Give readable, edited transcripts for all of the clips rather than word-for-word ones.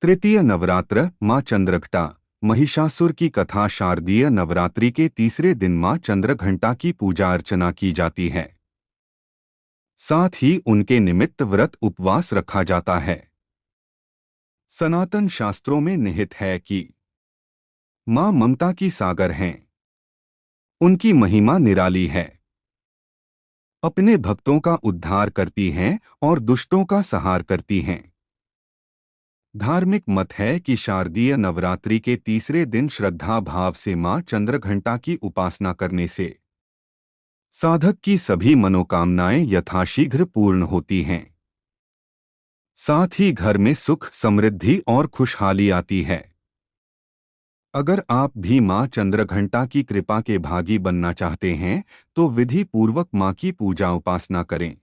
तृतीय नवरात्र मां चंद्रघंटा। महिषासुर की कथा। शारदीय नवरात्रि के तीसरे दिन मां चंद्रघंटा की पूजा अर्चना की जाती है। साथ ही उनके निमित्त व्रत उपवास रखा जाता है। सनातन शास्त्रों में निहित है कि मां ममता की सागर हैं। उनकी महिमा निराली है। अपने भक्तों का उद्धार करती हैं और दुष्टों का संहार करती हैं। धार्मिक मत है कि शारदीय नवरात्रि के तीसरे दिन श्रद्धा भाव से मां चंद्रघंटा की उपासना करने से साधक की सभी मनोकामनाएं यथाशीघ्र पूर्ण होती हैं। साथ ही घर में सुख, समृद्धि और खुशहाली आती है। अगर आप भी मां चंद्रघंटा की कृपा के भागी बनना चाहते हैं तो विधि पूर्वक मां की पूजा उपासना करें।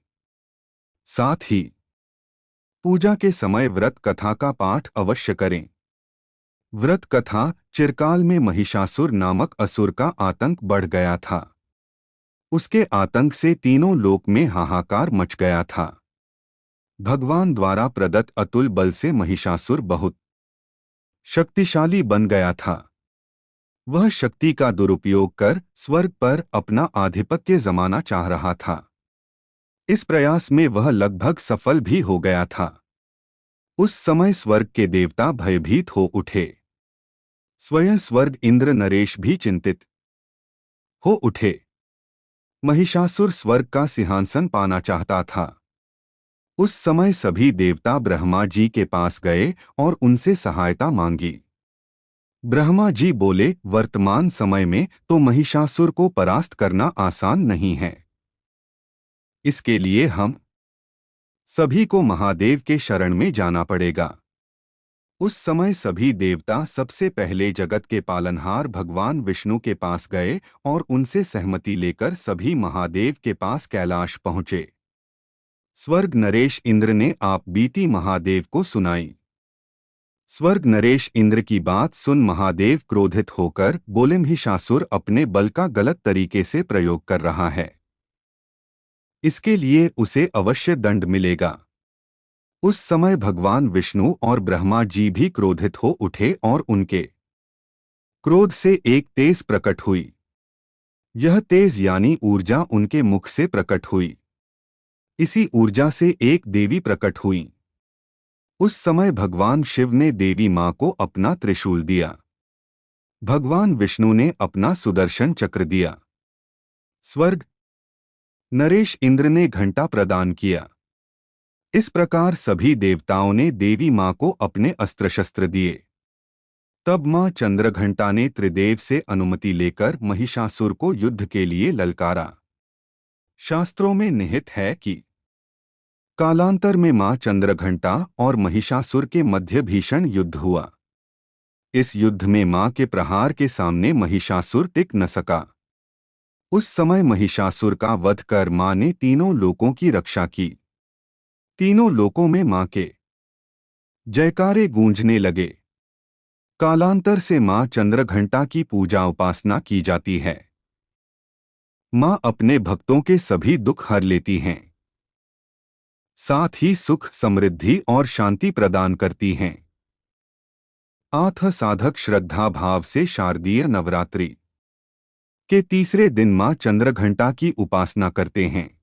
साथ ही पूजा के समय व्रत कथा का पाठ अवश्य करें। व्रत कथा। चिरकाल में महिषासुर नामक असुर का आतंक बढ़ गया था। उसके आतंक से तीनों लोक में हाहाकार मच गया था। भगवान द्वारा प्रदत्त अतुल बल से महिषासुर बहुत शक्तिशाली बन गया था। वह शक्ति का दुरुपयोग कर स्वर्ग पर अपना आधिपत्य जमाना चाह रहा था। इस प्रयास में वह लगभग सफल भी हो गया था। उस समय स्वर्ग के देवता भयभीत हो उठे। स्वयं स्वर्ग इंद्र नरेश भी चिंतित हो उठे। महिषासुर स्वर्ग का सिंहासन पाना चाहता था। उस समय सभी देवता ब्रह्मा जी के पास गए और उनसे सहायता मांगी। ब्रह्मा जी बोले, वर्तमान समय में तो महिषासुर को परास्त करना आसान नहीं है। इसके लिए हम सभी को महादेव के शरण में जाना पड़ेगा। उस समय सभी देवता सबसे पहले जगत के पालनहार भगवान विष्णु के पास गए और उनसे सहमति लेकर सभी महादेव के पास कैलाश पहुंचे। स्वर्ग नरेश इंद्र ने आप बीती महादेव को सुनाई। स्वर्ग नरेश इंद्र की बात सुन महादेव क्रोधित होकर बोले, महिषासुर अपने बल का गलत तरीके से प्रयोग कर रहा है। इसके लिए उसे अवश्य दंड मिलेगा। उस समय भगवान विष्णु और ब्रह्मा जी भी क्रोधित हो उठे और उनके क्रोध से एक तेज प्रकट हुई। यह तेज यानी ऊर्जा उनके मुख से प्रकट हुई। इसी ऊर्जा से एक देवी प्रकट हुई। उस समय भगवान शिव ने देवी मां को अपना त्रिशूल दिया। भगवान विष्णु ने अपना सुदर्शन चक्र दिया। स्वर्ग नरेश इंद्र ने घंटा प्रदान किया। इस प्रकार सभी देवताओं ने देवी मां को अपने अस्त्र शस्त्र दिए। तब मां चंद्रघंटा ने त्रिदेव से अनुमति लेकर महिषासुर को युद्ध के लिए ललकारा। शास्त्रों में निहित है कि कालांतर में मां चंद्रघंटा और महिषासुर के मध्य भीषण युद्ध हुआ। इस युद्ध में मां के प्रहार के सामने महिषासुर टिक न सका। उस समय महिषासुर का वध कर मां ने तीनों लोकों की रक्षा की। तीनों लोकों में मां के जयकारे गूंजने लगे। कालांतर से मां चंद्रघंटा की पूजा उपासना की जाती है। मां अपने भक्तों के सभी दुख हर लेती हैं। साथ ही सुख, समृद्धि और शांति प्रदान करती हैं। आठ साधक श्रद्धा भाव से शारदीय नवरात्रि के तीसरे दिन मां चंद्रघंटा की उपासना करते हैं।